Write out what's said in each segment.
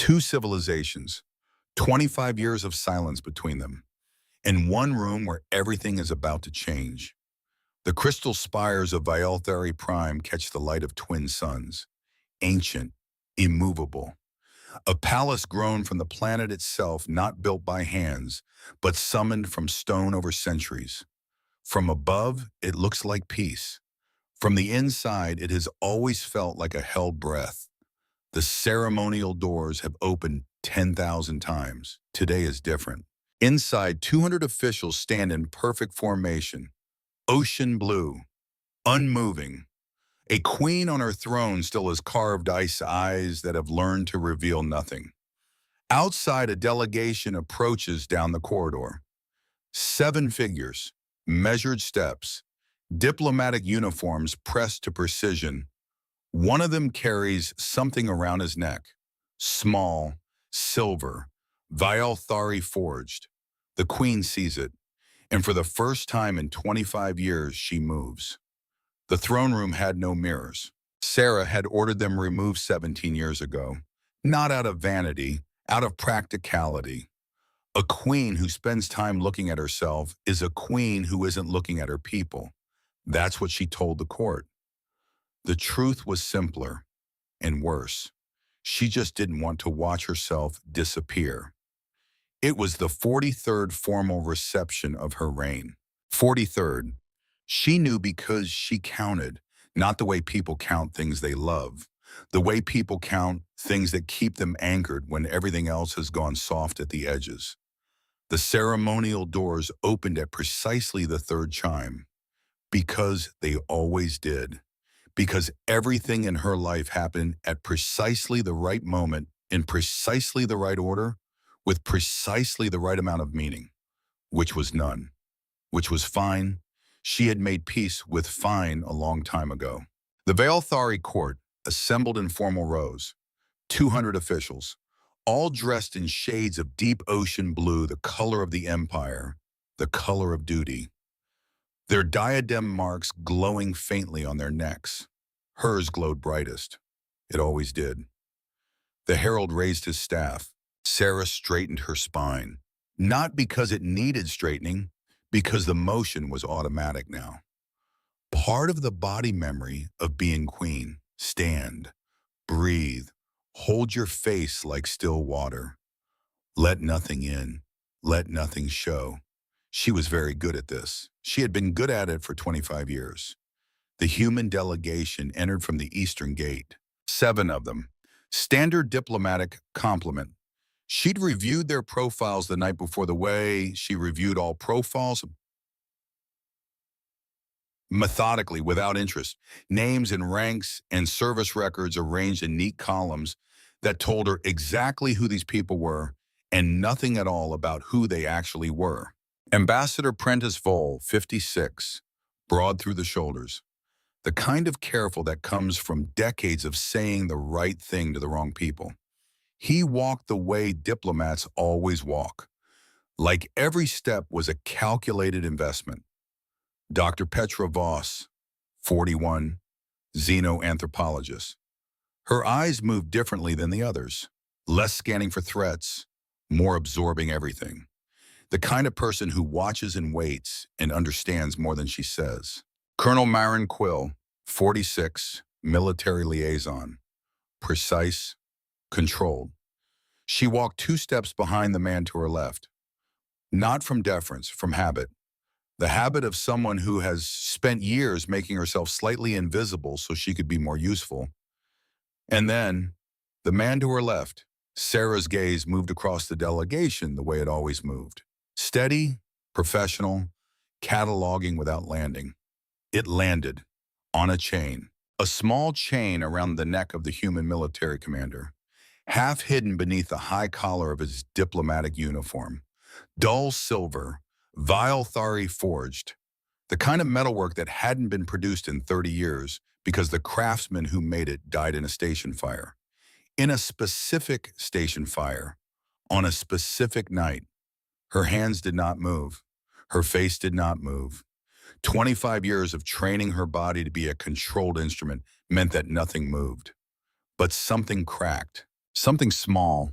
Two civilizations, 25 years of silence between them, and one room where everything is about to change. The crystal spires of Vialthari Prime catch the light of twin suns, ancient, immovable. A palace grown from the planet itself, not built by hands, but summoned from stone over centuries. From above, it looks like peace. From the inside, it has always felt like a held breath. The ceremonial doors have opened 10,000 times. Today is different. Inside, 200 officials stand in perfect formation, ocean blue, unmoving. A queen on her throne still has carved ice eyes that have learned to reveal nothing. Outside, a delegation approaches down the corridor. 7 figures, measured steps, diplomatic uniforms pressed to precision. One of them carries something around his neck, small, silver, Vialthari forged. The queen sees it, and for the first time in 25 years, she moves. The throne room had no mirrors. Sarah had ordered them removed 17 years ago, not out of vanity, out of practicality. A queen who spends time looking at herself is a queen who isn't looking at her people. That's what she told the court. The truth was simpler and worse. She just didn't want to watch herself disappear. It was the 43rd formal reception of her reign. 43rd. She knew because she counted, not the way people count things they love, the way people count things that keep them anchored when everything else has gone soft at the edges. The ceremonial doors opened at precisely the 3rd chime, because they always did. Because everything in her life happened at precisely the right moment, in precisely the right order, with precisely the right amount of meaning, which was none, which was fine. She had made peace with fine a long time ago. The Vialthari court assembled in formal rows, 200 officials, all dressed in shades of deep ocean blue, the color of the empire, the color of duty. Their diadem marks glowing faintly on their necks. Hers glowed brightest. It always did. The herald raised his staff. Sarah straightened her spine. Not because it needed straightening, because the motion was automatic now. Part of the body memory of being queen. Stand, breathe, hold your face like still water. Let nothing in, let nothing show. She was very good at this. She had been good at it for 25 years. The human delegation entered from the eastern gate. 7 of them. Standard diplomatic compliment. She'd reviewed their profiles the night before, the way she reviewed all profiles, methodically, without interest. Names and ranks and service records arranged in neat columns that told her exactly who these people were and nothing at all about who they actually were. Ambassador Prentice Vole, 56, broad through the shoulders. The kind of careful that comes from decades of saying the right thing to the wrong people. He walked the way diplomats always walk. Like every step was a calculated investment. Dr. Petra Voss, 41, xenoanthropologist. Her eyes moved differently than the others. Less scanning for threats, more absorbing everything. The kind of person who watches and waits and understands more than she says. Colonel Marin Quill, 46, military liaison. Precise, controlled. She walked 2 steps behind the man to her left. Not from deference, from habit. The habit of someone who has spent years making herself slightly invisible so she could be more useful. And then, the man to her left. Sarah's gaze moved across the delegation the way it always moved. Steady, professional, cataloging without landing. It landed, on a chain. A small chain around the neck of the human military commander, half hidden beneath the high collar of his diplomatic uniform. Dull silver, Vialthari forged. The kind of metalwork that hadn't been produced in 30 years because the craftsman who made it died in a station fire. In a specific station fire, on a specific night. Her hands did not move. Her face did not move. 25 years of training her body to be a controlled instrument meant that nothing moved. But something cracked. Something small,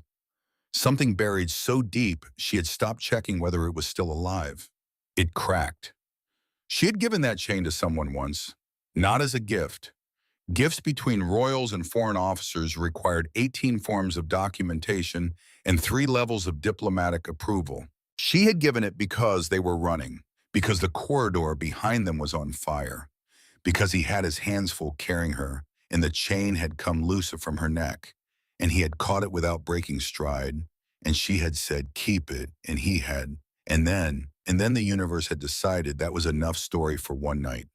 something buried so deep she had stopped checking whether it was still alive. It cracked. She had given that chain to someone once, not as a gift. Gifts between royals and foreign officers required 18 forms of documentation and 3 levels of diplomatic approval. She had given it because they were running, because the corridor behind them was on fire, because he had his hands full carrying her, and the chain had come loose from her neck, and he had caught it without breaking stride, and she had said, "Keep it," and he had, and then the universe had decided that was enough story for one night.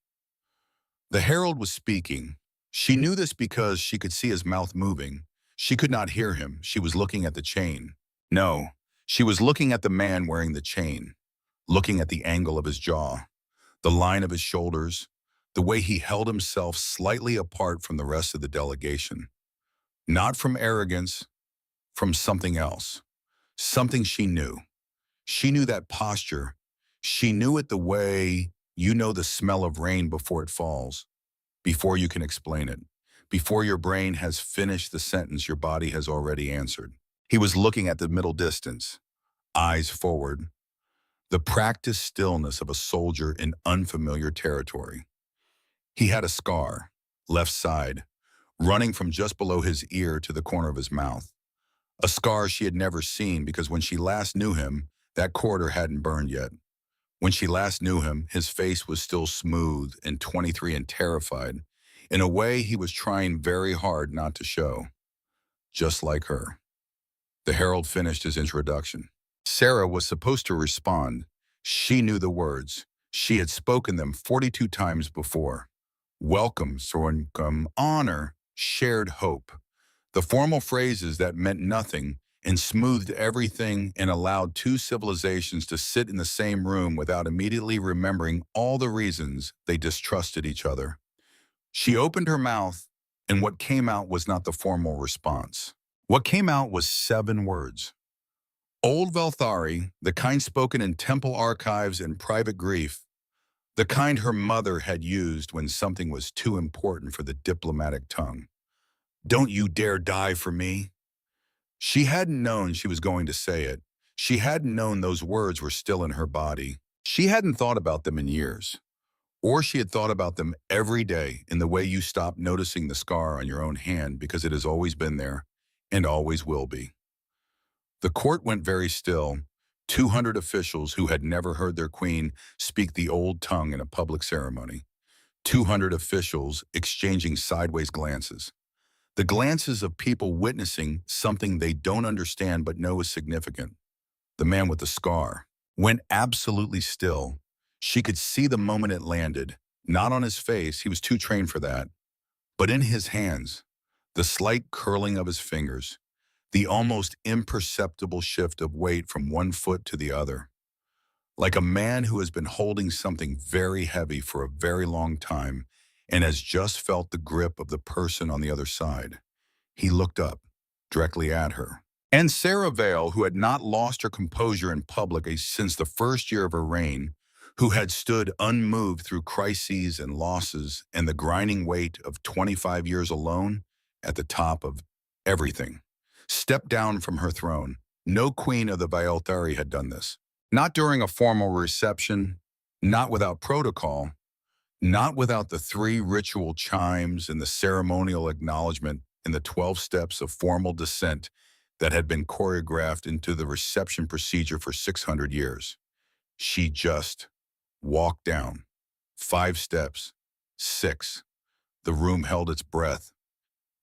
The herald was speaking. She knew this because she could see his mouth moving. She could not hear him. She was looking at the chain. No, she was looking at the man wearing the chain, looking at the angle of his jaw, the line of his shoulders, the way he held himself slightly apart from the rest of the delegation. Not from arrogance, from something else. Something she knew. She knew that posture. She knew it the way you know the smell of rain before it falls, before you can explain it, before your brain has finished the sentence your body has already answered. He was looking at the middle distance, eyes forward, the practiced stillness of a soldier in unfamiliar territory. He had a scar, left side, running from just below his ear to the corner of his mouth. A scar she had never seen because when she last knew him, that corridor hadn't burned yet. When she last knew him, his face was still smooth and 23 and terrified, in a way he was trying very hard not to show. Just like her. The herald finished his introduction. Sarah was supposed to respond. She knew the words. She had spoken them 42 times before. Welcome, Sorncum, honor, shared hope. The formal phrases that meant nothing and smoothed everything and allowed two civilizations to sit in the same room without immediately remembering all the reasons they distrusted each other. She opened her mouth, and what came out was not the formal response. What came out was 7 words. Old Valthari, the kind spoken in temple archives and private grief, the kind her mother had used when something was too important for the diplomatic tongue. Don't you dare die for me. She hadn't known she was going to say it. She hadn't known those words were still in her body. She hadn't thought about them in years. Or she had thought about them every day in the way you stop noticing the scar on your own hand because it has always been there and always will be. The court went very still. 200 officials who had never heard their queen speak the old tongue in a public ceremony. 200 officials exchanging sideways glances. The glances of people witnessing something they don't understand but know is significant. The man with the scar went absolutely still. She could see the moment it landed, not on his face, he was too trained for that, but in his hands, the slight curling of his fingers, the almost imperceptible shift of weight from one foot to the other. Like a man who has been holding something very heavy for a very long time and has just felt the grip of the person on the other side. He looked up, directly at her. And Sarah Vale, who had not lost her composure in public since the first year of her reign, who had stood unmoved through crises and losses and the grinding weight of 25 years alone at the top of everything, stepped down from her throne. No queen of the Vaelthari had done this. Not during a formal reception, not without protocol, not without the 3 ritual chimes and the ceremonial acknowledgement and the 12 steps of formal descent that had been choreographed into the reception procedure for 600 years. She just walked down. 5 steps. 6. The room held its breath.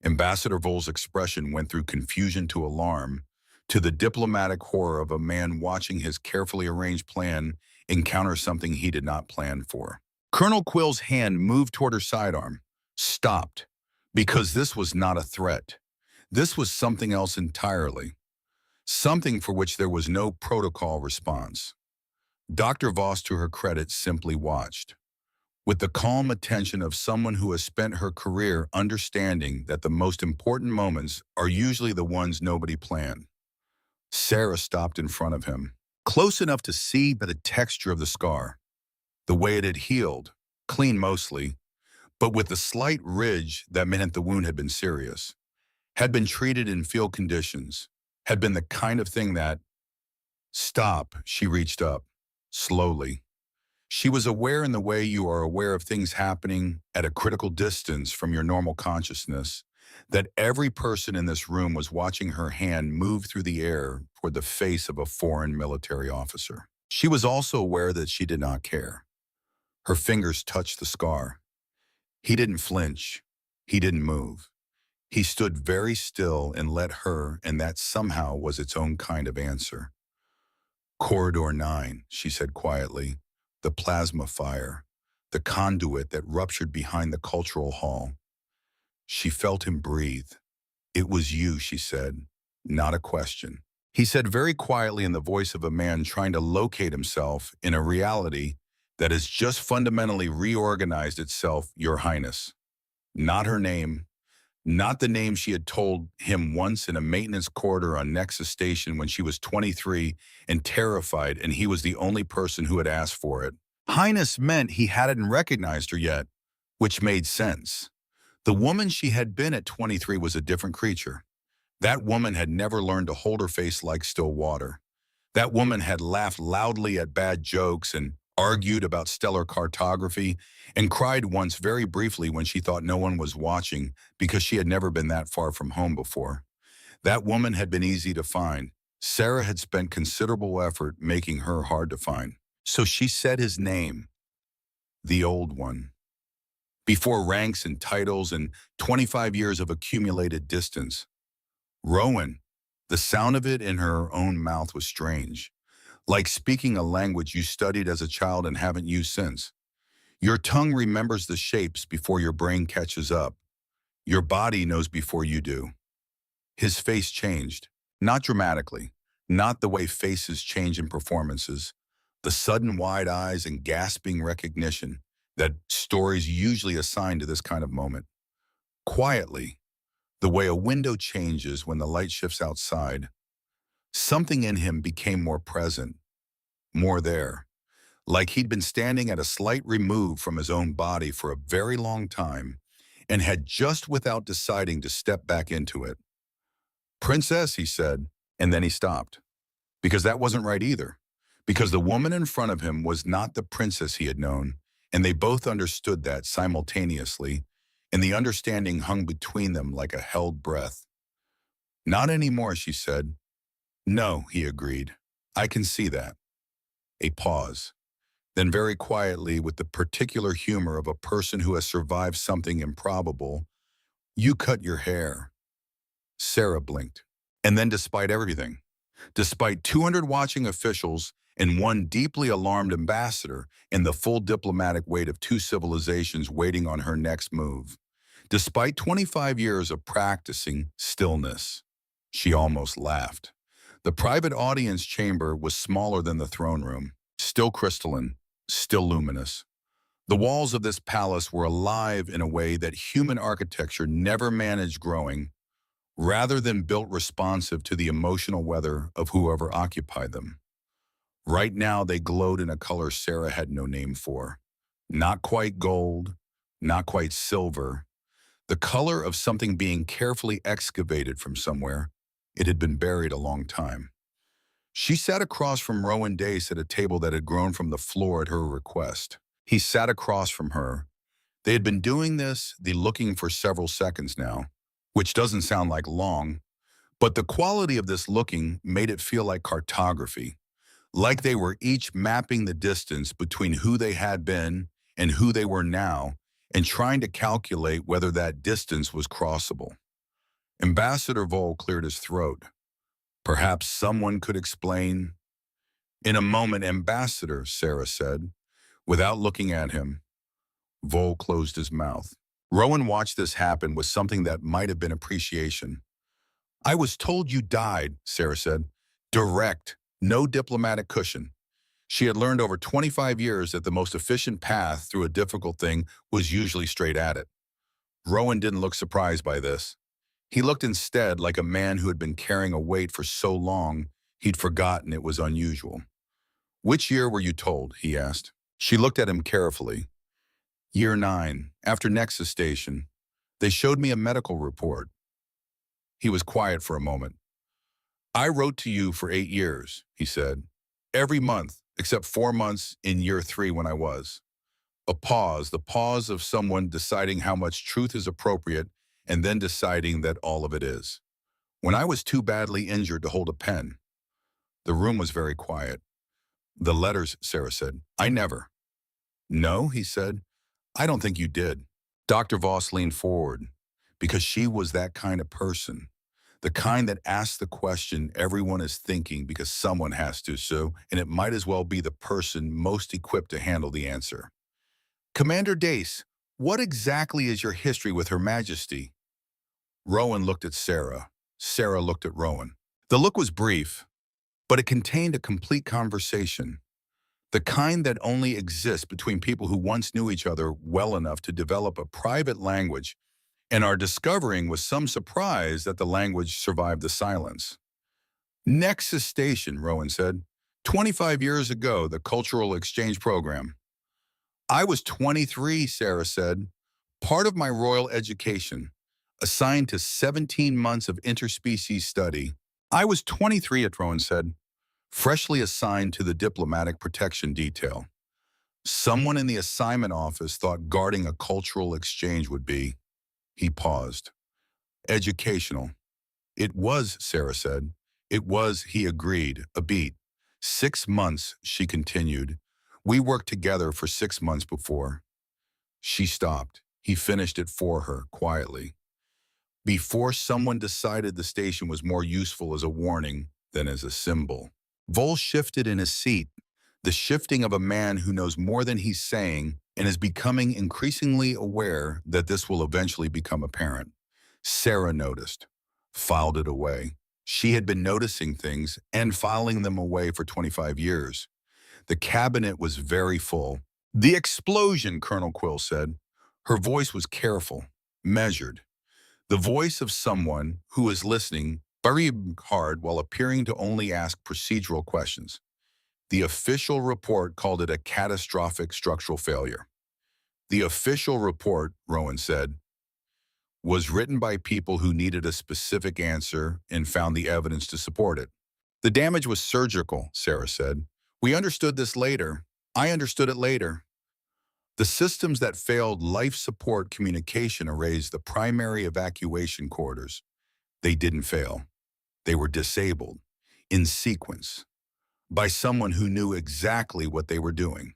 Ambassador Vol's expression went through confusion to alarm, to the diplomatic horror of a man watching his carefully arranged plan encounter something he did not plan for. Colonel Quill's hand moved toward her sidearm, stopped, because this was not a threat. This was something else entirely, something for which there was no protocol response. Dr. Voss, to her credit, simply watched, with the calm attention of someone who has spent her career understanding that the most important moments are usually the ones nobody planned. Sarah stopped in front of him, close enough to see by the texture of the scar, the way it had healed, clean mostly, but with the slight ridge that meant the wound had been serious, had been treated in field conditions, had been the kind of thing that, stop, she reached up, slowly. She was aware in the way you are aware of things happening at a critical distance from your normal consciousness, that every person in this room was watching her hand move through the air toward the face of a foreign military officer. She was also aware that she did not care. Her fingers touched the scar. He didn't flinch. He didn't move. He stood very still and let her, and that somehow was its own kind of answer. Corridor 9, she said quietly, the plasma fire, the conduit that ruptured behind the cultural hall. She felt him breathe. It was you, she said, not a question. He said very quietly in the voice of a man trying to locate himself in a reality that has just fundamentally reorganized itself, Your Highness. Not her name, not the name she had told him once in a maintenance corridor on Nexus Station when she was 23 and terrified, and he was the only person who had asked for it. Highness meant he hadn't recognized her yet, which made sense. The woman she had been at 23 was a different creature. That woman had never learned to hold her face like still water. That woman had laughed loudly at bad jokes and argued about stellar cartography and cried once very briefly when she thought no one was watching because she had never been that far from home before. That woman had been easy to find. Sarah had spent considerable effort making her hard to find. So she said his name, the old one. Before ranks and titles and 25 years of accumulated distance. Rowan. The sound of it in her own mouth was strange, like speaking a language you studied as a child and haven't used since. Your tongue remembers the shapes before your brain catches up. Your body knows before you do. His face changed, not dramatically, not the way faces change in performances, the sudden wide eyes and gasping recognition that stories usually assign to this kind of moment. Quietly, the way a window changes when the light shifts outside, something in him became more present, more there, like he'd been standing at a slight remove from his own body for a very long time and had just without deciding to step back into it. Princess, he said, and then he stopped. Because that wasn't right either. Because the woman in front of him was not the princess he had known, and they both understood that simultaneously, and the understanding hung between them like a held breath. Not anymore, she said. No, he agreed. I can see that. A pause. Then very quietly, with the particular humor of a person who has survived something improbable, you cut your hair. Sarah blinked. And then despite everything, despite 200 watching officials and one deeply alarmed ambassador and the full diplomatic weight of two civilizations waiting on her next move, despite 25 years of practicing stillness, she almost laughed. The private audience chamber was smaller than the throne room, still crystalline, still luminous. The walls of this palace were alive in a way that human architecture never managed growing, rather than built responsive to the emotional weather of whoever occupied them. Right now, they glowed in a color Sarah had no name for. Not quite gold, not quite silver. The color of something being carefully excavated from somewhere. It had been buried a long time. She sat across from Rowan Dace at a table that had grown from the floor at her request. He sat across from her. They had been doing this, the looking for several seconds now, which doesn't sound like long, but the quality of this looking made it feel like cartography, like they were each mapping the distance between who they had been and who they were now, and trying to calculate whether that distance was crossable. Ambassador Vole cleared his throat. Perhaps someone could explain. In a moment, Ambassador, Sarah said, without looking at him. Vole closed his mouth. Rowan watched this happen with something that might have been appreciation. I was told you died, Sarah said. Direct, no diplomatic cushion. She had learned over 25 years that the most efficient path through a difficult thing was usually straight at it. Rowan didn't look surprised by this. He looked instead like a man who had been carrying a weight for so long he'd forgotten it was unusual. Which year were you told? He asked. She looked at him carefully. Year 9, after Nexus Station. They showed me a medical report. He was quiet for a moment. I wrote to you for 8 years, he said. Every month, except 4 months in year 3 when I was. A pause, the pause of someone deciding how much truth is appropriate and then deciding that all of it is. When I was too badly injured to hold a pen, the room was very quiet. The letters, Sarah said. I never. No, he said. I don't think you did. Dr. Voss leaned forward because she was that kind of person. The kind that asks the question everyone is thinking because someone has to, and it might as well be the person most equipped to handle the answer. Commander Dace, what exactly is your history with Her Majesty? Rowan looked at Sarah. Sarah looked at Rowan. The look was brief, but it contained a complete conversation. The kind that only exists between people who once knew each other well enough to develop a private language and are discovering with some surprise that the language survived the silence. Nexus Station, Rowan said. 25 years ago, the Cultural Exchange Program. I was 23, Sarah said. Part of my royal education, assigned to 17 months of interspecies study. I was 23, Rowan said, freshly assigned to the diplomatic protection detail. Someone in the assignment office thought guarding a cultural exchange would be. He paused. Educational. It was, Sarah said. It was, he agreed, a beat. 6 months, she continued. We worked together for 6 months before. She stopped. He finished it for her, quietly. Before someone decided the station was more useful as a warning than as a symbol. Vol shifted in his seat, the shifting of a man who knows more than he's saying and is becoming increasingly aware that this will eventually become apparent. Sarah noticed, filed it away. She had been noticing things and filing them away for 25 years. The cabinet was very full. The explosion, Colonel Quill said. Her voice was careful, measured. The voice of someone who is listening very hard while appearing to only ask procedural questions. The official report called it a catastrophic structural failure. The official report, Rowan said, was written by people who needed a specific answer and found the evidence to support it. The damage was surgical, Sarah said. We understood this later. I understood it later. The systems that failed life support communication erased the primary evacuation corridors. They didn't fail. They were disabled, in sequence, by someone who knew exactly what they were doing.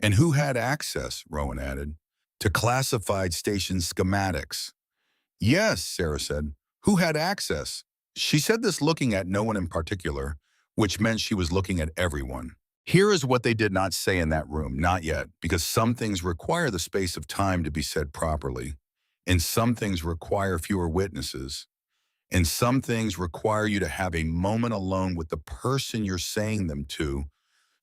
And who had access, Rowan added, to classified station schematics. Yes, Sarah said. Who had access? She said this looking at no one in particular, which meant she was looking at everyone. Here is what they did not say in that room, not yet, because some things require the space of time to be said properly, and some things require fewer witnesses, and some things require you to have a moment alone with the person you're saying them to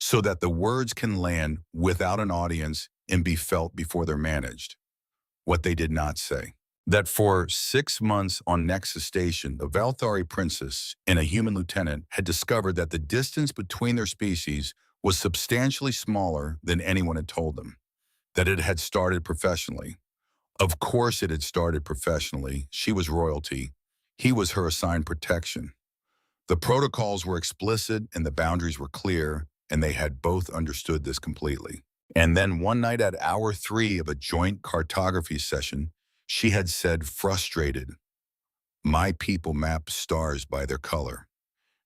so that the words can land without an audience and be felt before they're managed. What they did not say. That for 6 months on Nexus Station, the Valthari princess and a human lieutenant had discovered that the distance between their species was substantially smaller than anyone had told them, that it had started professionally. Of course it had started professionally. She was royalty. He was her assigned protection. The protocols were explicit and the boundaries were clear, and they had both understood this completely. And then one night at hour 3 of a joint cartography session, she had said, frustrated, my people map stars by their color.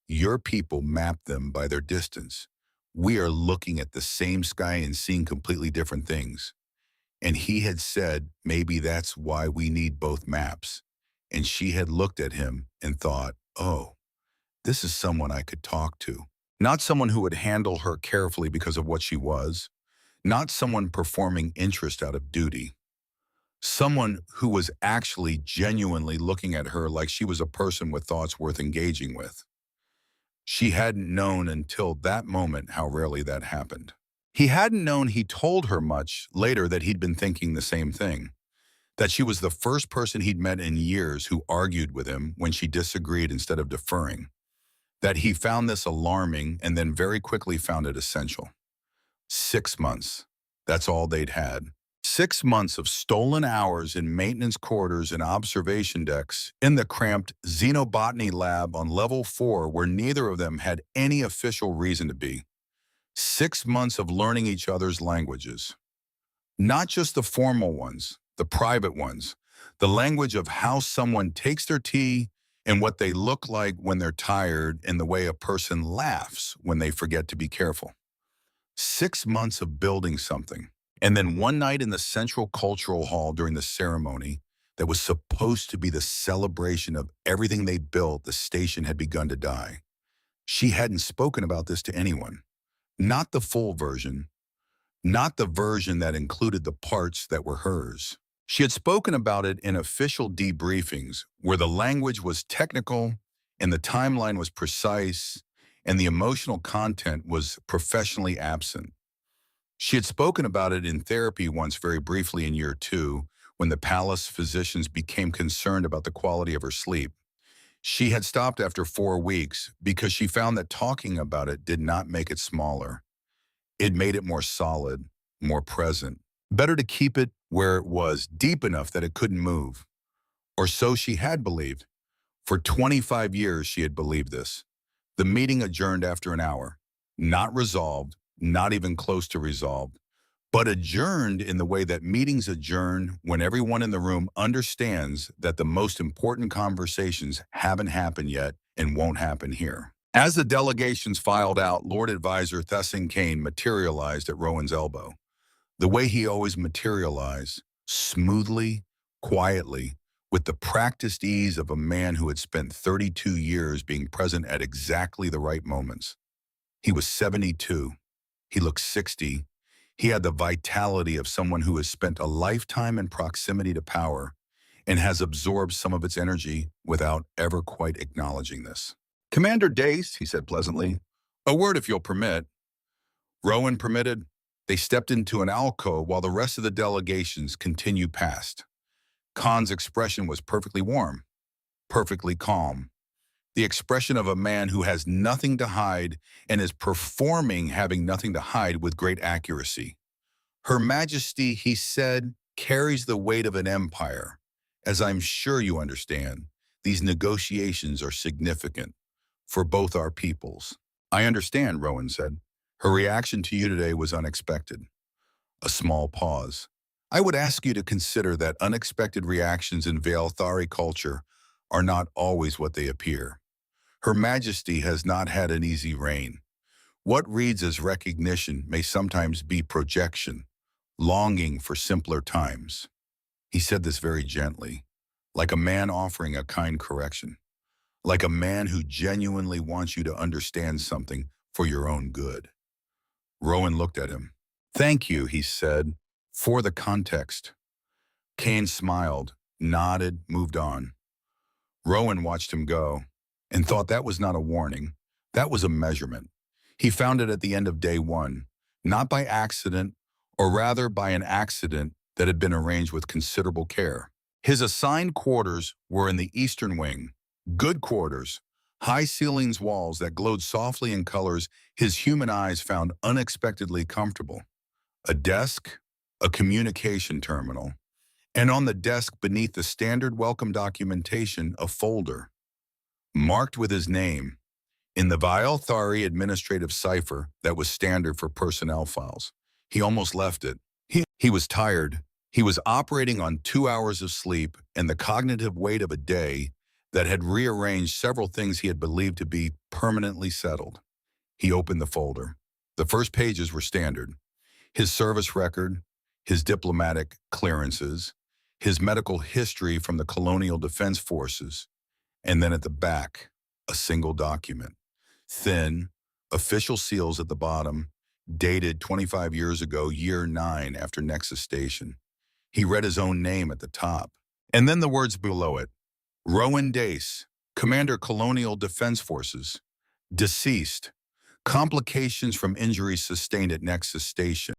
Your people map them by their distance. We are looking at the same sky and seeing completely different things. And he had said, maybe that's why we need both maps. And she had looked at him and thought, oh, this is someone I could talk to. Not someone who would handle her carefully because of what she was. Not someone performing interest out of duty. Someone who was actually genuinely looking at her like she was a person with thoughts worth engaging with. She hadn't known until that moment how rarely that happened. He hadn't known he told her much later that he'd been thinking the same thing. That she was the first person he'd met in years who argued with him when she disagreed instead of deferring. That he found this alarming and then very quickly found it essential. 6 months. That's all they'd had. 6 months of stolen hours in maintenance quarters and observation decks in the cramped xenobotany lab on level 4 where neither of them had any official reason to be. 6 months of learning each other's languages. Not just the formal ones, the private ones. The language of how someone takes their tea and what they look like when they're tired and the way a person laughs when they forget to be careful. 6 months of building something. And then one night in the Central Cultural Hall during the ceremony that was supposed to be the celebration of everything they'd built, the station had begun to die. She hadn't spoken about this to anyone. Not the full version, not the version that included the parts that were hers. She had spoken about it in official debriefings where the language was technical and the timeline was precise and the emotional content was professionally absent. She had spoken about it in therapy once very briefly in year 2 when the palace physicians became concerned about the quality of her sleep. She had stopped after 4 weeks because she found that talking about it did not make it smaller. It made it more solid, more present. Better to keep it where it was, deep enough that it couldn't move. Or so she had believed. For 25 years she had believed this. The meeting adjourned after an hour. Not resolved, not even close to resolved, but adjourned in the way that meetings adjourn when everyone in the room understands that the most important conversations haven't happened yet and won't happen here. As the delegations filed out, Lord Advisor Thessin Kane materialized at Rowan's elbow. The way he always materialized, smoothly, quietly, with the practiced ease of a man who had spent 32 years being present at exactly the right moments. He was 72. He looked 60. He had the vitality of someone who has spent a lifetime in proximity to power and has absorbed some of its energy without ever quite acknowledging this. "Commander Dace," he said pleasantly, "a word if you'll permit." Rowan permitted. They stepped into an alcove while the rest of the delegations continued past. Khan's expression was perfectly warm, perfectly calm. The expression of a man who has nothing to hide and is performing having nothing to hide with great accuracy. "Her Majesty," he said, "carries the weight of an empire. As I'm sure you understand, these negotiations are significant for both our peoples." "I understand," Rowan said. Her reaction to you today was unexpected. A small pause. "I would ask you to consider that unexpected reactions in Vaelthari culture are not always what they appear. Her Majesty has not had an easy reign. What reads as recognition may sometimes be projection, longing for simpler times." He said this very gently, like a man offering a kind correction, like a man who genuinely wants you to understand something for your own good. Rowan looked at him. "Thank you," he said, "for the context." Kane smiled, nodded, moved on. Rowan watched him go and thought that was not a warning. That was a measurement. He found it at the end of day 1, not by accident, or rather by an accident that had been arranged with considerable care. His assigned quarters were in the eastern wing. Good quarters, high ceilings, walls that glowed softly in colors his human eyes found unexpectedly comfortable. A desk, a communication terminal, and on the desk beneath the standard welcome documentation, a folder, marked with his name, in the Vaelthari administrative cipher that was standard for personnel files. He almost left it. He was tired. He was operating on 2 hours of sleep and the cognitive weight of a day that had rearranged several things he had believed to be permanently settled. He opened the folder. The first pages were standard. His service record, his diplomatic clearances, his medical history from the Colonial Defense Forces, and then at the back, a single document. Thin, official seals at the bottom, dated 25 years ago, year 9 after Nexus Station. He read his own name at the top, and then the words below it. Rowan Dace, Commander Colonial Defense Forces, deceased. Complications from injuries sustained at Nexus Station.